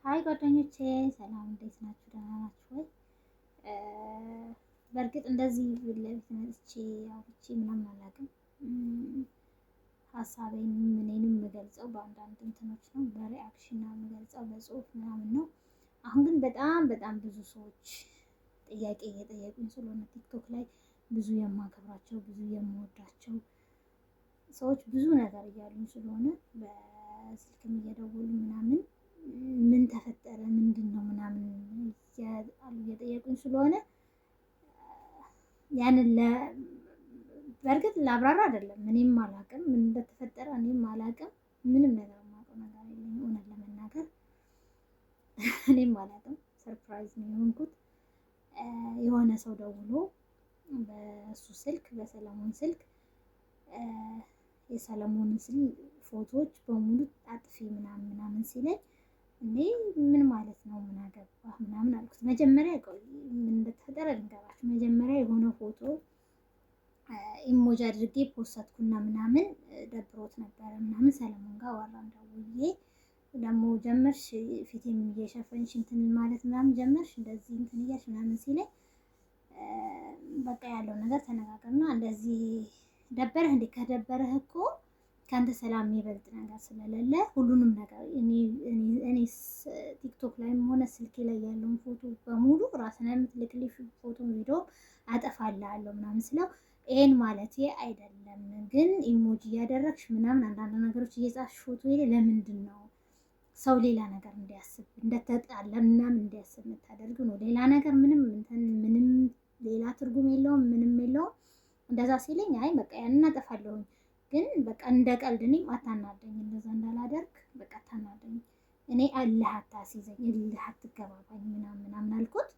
ሀይ ጓደኞቼ ሰላም፣ እንዴት ናችሁ? ደህና ናችሁ ወይ? በእርግጥ እንደዚህ ለቤት መጥቼ አውርቼ ምናምን አላውቅም። ሀሳቤን ምኔንም የምገልጸው በአንዳንድ እንትኖች ነው፣ በሪአክሽን ነው የምገልጸው፣ በጽሁፍ ምናምን ነው። አሁን ግን በጣም ብዙ ሰዎች ጥያቄ እየጠየቁኝ ስለሆነ ቲክቶክ ላይ ብዙ የማከብራቸው ብዙ የምወዳቸው ሰዎች ብዙ ነገር እያሉኝ ስለሆነ በስልክም እየደወሉ ምናምን ምን ተፈጠረ ምንድን ነው ምናምን እየጠየቁኝ ስለሆነ ያንን በእርግጥ ላብራራ አይደለም፣ እኔም አላውቅም ምን እንደተፈጠረ፣ እኔም አላውቅም። ምንም ነገር የማውቀው ነገር የለኝም እውነት ለመናገር እኔም አላውቅም። ሰርፕራይዝ ነው የሆንኩት። የሆነ ሰው ደውሎ በሱ ስልክ በሰለሞን ስልክ የሰለሞንን ፎቶዎች በሙሉ አጥፊ ምናምን ሲለኝ እኔ ምን ማለት ነው ምን አገባህ ምናምን አልኩት። መጀመሪያ ምን እንደተፈጠረ ልንገራችሁ። መጀመሪያ የሆነ ፎቶ ኢሞጂ አድርጌ ፖስትኩና ምናምን ደብሮት ነበረ ምናምን ሰለሞን ጋር አወራን ደውዬ ደግሞ ጀመርሽ ፊቴም እየሸፈንሽ እንትን ማለት ምናምን ጀመርሽ እንደዚህ እንትን እያልሽ ምናምን ሲለኝ በቃ ያለው ነገር ተነጋገርና እንደዚህ ደበረህ እንዴ? ከደበረህ እኮ ከአንተ ሰላም የሚበልጥ ነገር ስለሌለ ሁሉንም ነገር እኔ ቲክቶክ ላይም ሆነ ስልኬ ላይ ያለውን ፎቶ በሙሉ ራስን የምትልክልኝ ፎቶ ቪዲዮ አጠፋልሃለሁ ምናምን ስለው ይሄን ማለት አይደለም፣ ግን ኢሞጂ እያደረግሽ ምናምን አንዳንድ ነገሮች እየጻፍሽ ፎቶ ለምንድን ነው ሰው ሌላ ነገር እንዲያስብ እንደተጣለ ምናምን እንዲያስብ የምታደርግ ነው? ሌላ ነገር ምንም ሌላ ትርጉም የለውም፣ ምንም የለውም። እንደዛ ሲለኝ አይ በቃ ያንን አጠፋለሁኝ፣ ግን በቃ እንደ ቀልድ እኔም አታናደኝ፣ እንደዛ እንዳላደርግ በቃ አታናደኝ፣ እኔ አላህ አታስይዘኝ፣ እልህ አትገባባኝ ምናምን አልኩት።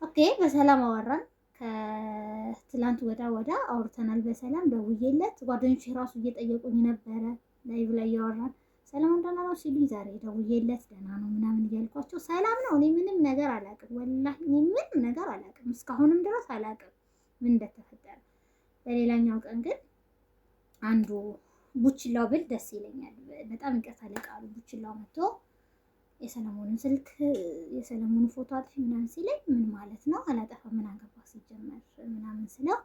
ኦኬ በሰላም አወራን። ከትላንት ወዳ አውርተናል በሰላም ደውዬለት፣ ጓደኞቼ ራሱ እየጠየቁኝ ነበረ ላይቭ ላይ ያወራን ሰላም ደህና ነው ሲሉኝ ዛሬ ደውዬለት ደህና ነው ምናምን እያልኳቸው ሰላም ነው። እኔ ምንም ነገር አላውቅም፣ ወላሂ እኔ ምንም ነገር አላውቅም፣ እስካሁንም ድረስ አላውቅም ምን እንደተፈጠረ። በሌላኛው ቀን ግን አንዱ ቡችላው ብል ደስ ይለኛል፣ በጣም ይቅርታ ለቃሉ ቡችላው መጥቶ የሰለሞንን ስልክ የሰለሞን ፎቶ አጥፊ ምናምን ሲለኝ ምን ማለት ነው? አላጠፋ ምን አገባ ሲጀመር ምናምን ስለው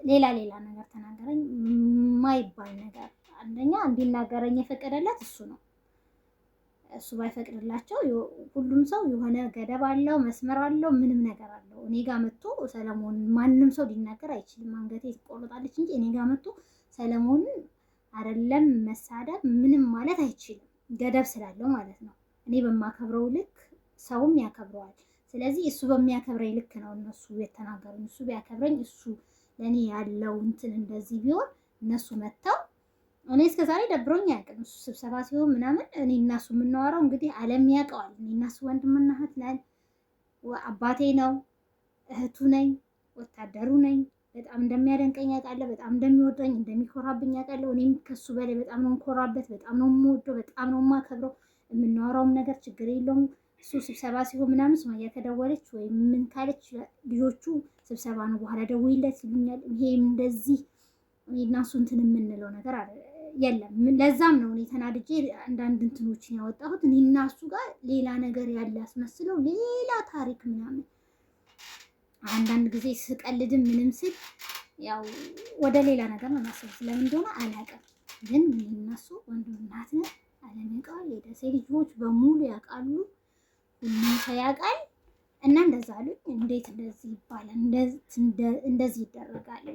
ሌላ ነገር ተናገረኝ፣ ማይባል ነገር። አንደኛ እንዲናገረኝ የፈቀደላት እሱ ነው። እሱ ባይፈቅድላቸው ሁሉም ሰው የሆነ ገደብ አለው፣ መስመር አለው፣ ምንም ነገር አለው። እኔ ጋር መጥቶ ሰለሞን ማንም ሰው ሊናገር አይችልም፣ አንገቴ ትቆርጣለች እንጂ እኔ ጋር መጥቶ ሰለሞንን አይደለም መሳደብ ምንም ማለት አይችልም፣ ገደብ ስላለው ማለት ነው። እኔ በማከብረው ልክ ሰውም ያከብረዋል። ስለዚህ እሱ በሚያከብረኝ ልክ ነው እነሱ የተናገሩኝ። እሱ ቢያከብረኝ እሱ ለኔ ያለው እንትን እንደዚህ ቢሆን እነሱ መተው እኔ እስከዛሬ ደብሮኝ አያውቅም። እሱ ስብሰባ ሲሆን ምናምን እኔ እና እሱ የምናወራው እንግዲህ ዓለም ያውቀዋል። እኔ እና እሱ ወንድምና እህት ነን። አባቴ ነው፣ እህቱ ነኝ፣ ወታደሩ ነኝ። በጣም እንደሚያደንቀኝ ያውቃለሁ፣ በጣም እንደሚወደኝ እንደሚኮራብኝ ያውቃለሁ። እኔም ከሱ በላይ በጣም ነው የምኮራበት፣ በጣም ነው የምወደው፣ በጣም ነው የማከብረው። የምናወራውም ነገር ችግር የለውም። እሱ ስብሰባ ሲሆን ምናምን ሱማያ ከደወለች ወይም ምን ካለች ልጆቹ ስብሰባ ነው በኋላ ደውይለት ይሉኛል። ይሄም እንደዚህ እኔ እና እሱ እንትን የምንለው ነገር የለም። ለዛም ነው እኔ ተናድጄ አንዳንድ እንትኖችን ያወጣሁት። እኔ እና እሱ ጋር ሌላ ነገር ያለ አስመስለው ሌላ ታሪክ ምናምን። አንዳንድ ጊዜ ስቀልድም ምንም ስል ያው ወደ ሌላ ነገር ነው የማስበው። ስለምን እንደሆነ አላውቅም፣ ግን እኔ እና እሱ ወንድም እናት ነን። ዓለም ያውቃል፣ የደሴ ልጆች በሙሉ ያውቃሉ፣ ሁሉም ሰው ያውቃል። እና እንደዛ አሉኝ። እንዴት እንደዚህ ይባላል? እንደዚህ ይደረጋል?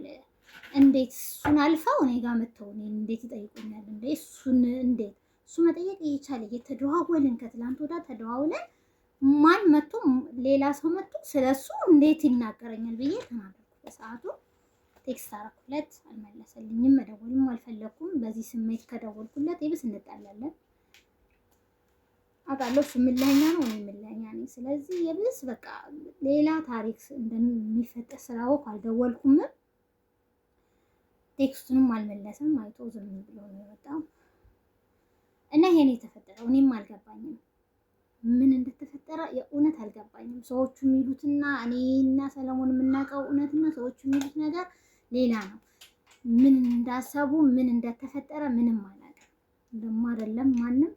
እንዴት እሱን አልፈው እኔ ጋር መተው እኔን እንዴት ይጠይቁኛል? እንዴት እሱ መጠየቅ እየቻለ እየተደዋወልን ከትላንት ወዳ ተደዋውለን ማን መጥቶ ሌላ ሰው መጥቶ ስለሱ እንዴት ይናገረኛል ብዬ ተናገርኩ። በሰዓቱ ቴክስት አደረኩለት፣ አልመለሰልኝም። መደወልም አልፈለኩም። በዚህ ስሜት ከደወልኩለት ይብስ እንጣላለን። አውቃለሁ እሱ ምለኛ ነው፣ እኔ ምለኛ ነኝ። ስለዚህ የብስ በቃ ሌላ ታሪክ እንደሚፈጠር ስላወቅኩ አልደወልኩም። ቴክስቱንም አልመለሰም። አይቶ ዝም ብሎ ነው የወጣው እና ይሄን የተፈጠረው እኔም አልገባኝም። ምን እንደተፈጠረ የእውነት አልገባኝም። ሰዎቹ የሚሉትና እኔና ሰለሞን የምናውቀው እውነትና ሰዎቹ የሚሉት ነገር ሌላ ነው። ምን እንዳሰቡ ምን እንደተፈጠረ ምንም አላውቅም። ደግሞ አይደለም ማንም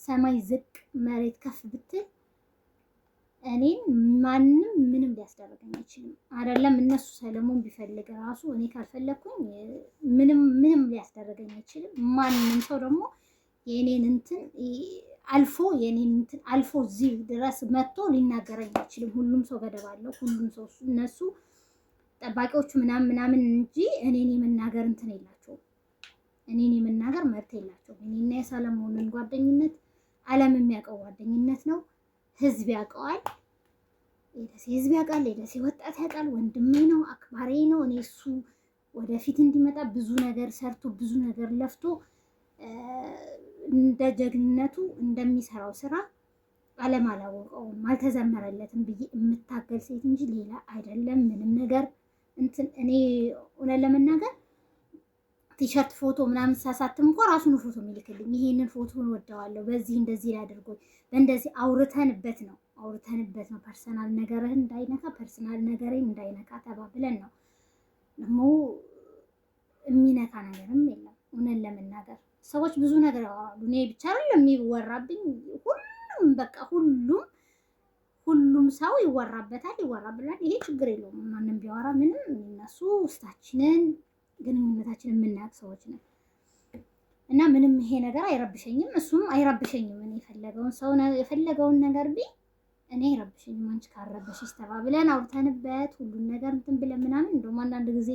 ሰማይ ዝቅ መሬት ከፍ ብትል እኔን ማንም ምንም ሊያስደርገኝ አይችልም። አይደለም እነሱ ሰለሞን ቢፈልግ ራሱ እኔ ካልፈለኩኝ ምንም ሊያስደርገኝ አይችልም። ማንም ሰው ደግሞ የኔን እንትን አልፎ እዚህ ድረስ መጥቶ ሊናገረኝ አይችልም። ሁሉም ሰው ገደብ አለው። ሁሉም ሰው እነሱ ጠባቂዎቹ ምናምን እንጂ እኔን የመናገር እንትን የላቸውም። እኔን የመናገር መብት የላቸውም። እኔና የሰለሞንን ጓደኝነት ዓለም የሚያውቀው ጓደኝነት ነው። ህዝብ ያውቀዋል። የደሴ ህዝብ ያውቃል። የደሴ ወጣት ያውቃል። ወንድሜ ነው፣ አክባሪ ነው። እኔ እሱ ወደፊት እንዲመጣ ብዙ ነገር ሰርቶ ብዙ ነገር ለፍቶ እንደ ጀግንነቱ እንደሚሰራው ስራ ዓለም አላወቀውም፣ አልተዘመረለትም ብዬ የምታገል ሴት እንጂ ሌላ አይደለም። ምንም ነገር እንትን እኔ እውነት ለመናገር ቲሸርት ፎቶ ምናምን ሳሳትም እንኳ ራሱን ፎቶ የሚልክልኝ ይሄንን ፎቶን ወደዋለሁ፣ በዚህ እንደዚህ ላድርጎኝ በእንደዚህ አውርተንበት ነው ፐርሰናል ነገርህን እንዳይነካ ፐርሰናል ነገሬን እንዳይነካ ተባብለን ነው። ደግሞ የሚነካ ነገርም የለም። እውነት ለመናገር ሰዎች ብዙ ነገር ያወራሉ። እኔ ብቻ አይደለም የሚወራብኝ፣ ሁሉም ሰው ይወራበታል። ይሄ ችግር የለውም። ማንም ቢያወራ ምንም እነሱ ውስጣችንን ግንኙነታችንን የምናውቅ ሰዎች ነን እና ምንም ይሄ ነገር አይረብሸኝም፣ እሱም አይረብሸኝም። እኔ የፈለገውን ነገር እኔ አይረብሸኝም። አንቺ ካረበሽሽ ተባብለን አውርተንበት ሁሉን ነገር እንትን ብለን ምናምን እንደውም አንዳንድ ጊዜ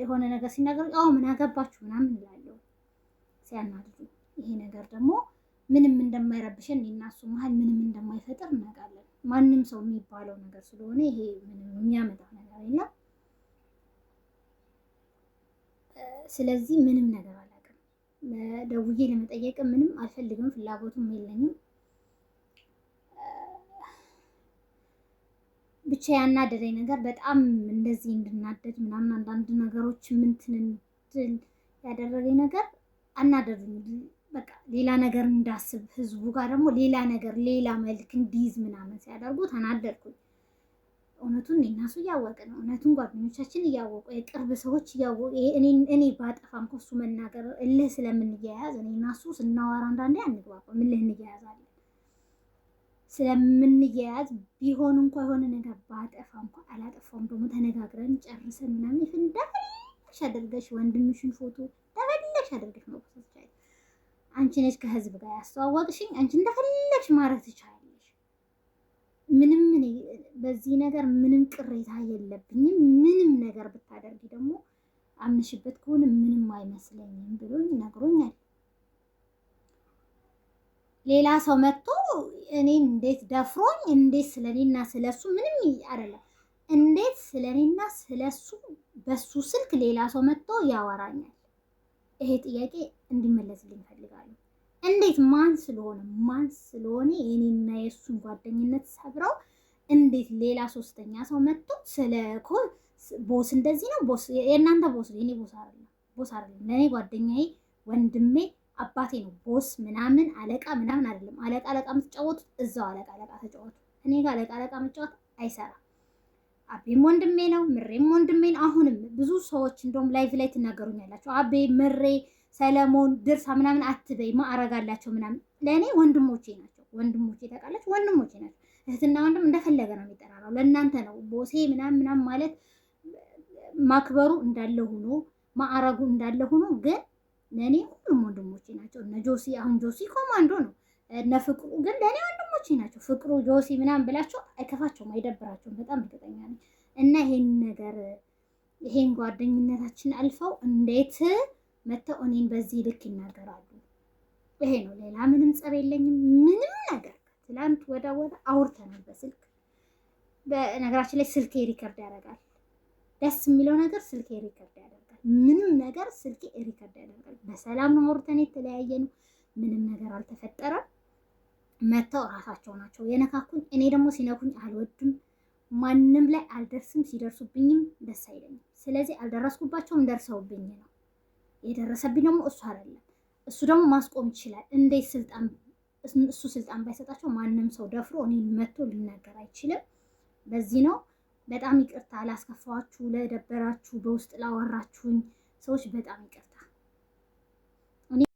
የሆነ ነገር ሲናገር ምን አገባችሁ ምናምን እላለሁ ሲያናድዱ። ይሄ ነገር ደግሞ ምንም እንደማይረብሸን እኔና እሱ መሀል ምንም እንደማይፈጥር እናውቃለን። ማንም ሰው የሚባለው ነገር ስለሆነ ይሄ ምንም የሚያመጣው ነገር የለም። ስለዚህ ምንም ነገር አላውቅም። ደውዬ ለመጠየቅ ምንም አልፈልግም፣ ፍላጎቱም የለኝም። ብቻ ያናደደኝ ነገር በጣም እንደዚህ እንድናደድ ምናምን አንዳንድ ነገሮች ምንትን ያደረገኝ ነገር አናደዱኝ። በቃ ሌላ ነገር እንዳስብ ህዝቡ ጋር ደግሞ ሌላ መልክ እንዲይዝ ምናምን ሲያደርጉ ተናደድኩኝ። እውነቱን እኔና እሱ እያወቅን ነው። እውነቱን ጓደኞቻችን እያወቁ የቅርብ ሰዎች እያወቁ እኔ ባጠፋም ከሱ መናገር እልህ ስለምንያያዝ እኔና እሱ ስናወራ አንዳንዴ አንግባባም፣ እልህ እንያያዛለን። ስለምንያያዝ ቢሆን እንኳ የሆነ ነገር ባጠፋ እንኳ አላጠፋውም ደግሞ ተነጋግረን ጨርሰን ምናምን እንደፈለግሽ አድርገሽ ወንድምሽን ፎቶ እንደፈለግሽ አድርገሽ ነው ተሰጫይ። አንቺ ነሽ ከህዝብ ጋር ያስተዋወቅሽኝ፣ አንቺ እንደፈለግሽ ማድረግ ትችያለሽ። ምንም በዚህ ነገር ምንም ቅሬታ የለብኝም። ምንም ነገር ብታደርጊ ደግሞ አምንሽበት ከሆነ ምንም አይመስለኝም ብሎኝ ነግሮኛል። ሌላ ሰው መጥቶ እኔን እንዴት ደፍሮኝ እንዴት ስለኔና ስለሱ ምንም አይደለም፣ እንዴት ስለኔና ስለሱ በሱ ስልክ ሌላ ሰው መጥቶ ያወራኛል? ይሄ ጥያቄ እንዲመለስልኝ ፈልጋለሁ። እንዴት ማን ስለሆነ የኔና የሱን ጓደኝነት ሰብረው እንዴት ሌላ ሶስተኛ ሰው መጥቶ ስለ ቦስ እንደዚህ ነው ቦስ የእናንተ ቦስ የኔ ቦስ አይደለም ለኔ ጓደኛዬ ወንድሜ አባቴ ነው። ቦስ ምናምን አለቃ ምናምን አይደለም። አለቃ የምትጫወቱት እዛው አለቃ ተጫወቱ። እኔ ጋር አለቃ መጫወት አይሰራም። አቤም ወንድሜ ነው፣ ምሬም ወንድሜ ነው። አሁንም ብዙ ሰዎች እንደውም ላይቭ ላይ ትናገሩኛላችሁ። አቤ ምሬ ሰለሞን ድርሳ ምናምን አትበይ ማዕረጋላቸው ምናምን ለእኔ ወንድሞቼ ናቸው። ወንድሞቼ ታውቃላችሁ፣ ወንድሞቼ ናቸው። እህትና ወንድም እንደፈለገ ነው የሚጠራራው። ለእናንተ ነው ቦሴ ምናምን ማለት ማክበሩ እንዳለ ሆኖ ማዕረጉ እንዳለ ሆኖ ግን ለእኔ ሁሉም ወንድሞቼ ናቸው። እነ ጆሲ አሁን ጆሲ ኮማንዶ ነው። እነ ፍቅሩ ግን ለእኔ ወንድሞቼ ናቸው። ፍቅሩ ጆሲ ምናምን ብላቸው አይከፋቸውም፣ አይደብራቸውም። በጣም እርግጠኛ ነኝ። እና ይሄን ጓደኝነታችን አልፈው እንዴት መተው እኔን በዚህ ልክ ይናገራሉ? ይሄ ነው። ሌላ ምንም ጸብ የለኝም። ምንም ነገር ትላንት ወደ አውርተናል በስልክ። በነገራችን ላይ ስልኬ ሪከርድ ያደርጋል። ደስ የሚለው ነገር ስልኬ ሪከርድ ያደርጋል። ምንም ነገር ስልኬ ሪከርድ ያደርጋል። በሰላም ነው አውርተን የተለያየ ነው። ምንም ነገር አልተፈጠረም። መተው ራሳቸው ናቸው የነካኩኝ። እኔ ደግሞ ሲነኩኝ አልወድም። ማንም ላይ አልደርስም። ሲደርሱብኝም ደስ አይለኝም። ስለዚህ አልደረስኩባቸውም፣ ደርሰውብኝ ነው። የደረሰብኝ ደግሞ እሱ አይደለም። እሱ ደግሞ ማስቆም ይችላል። እንዴት እሱ ስልጣን ባይሰጣቸው ማንም ሰው ደፍሮ እኔን መጥቶ ሊናገር አይችልም። በዚህ ነው። በጣም ይቅርታ ላስከፋችሁ፣ ለደበራችሁ፣ በውስጥ ላወራችሁኝ ሰዎች በጣም ይቅርታ።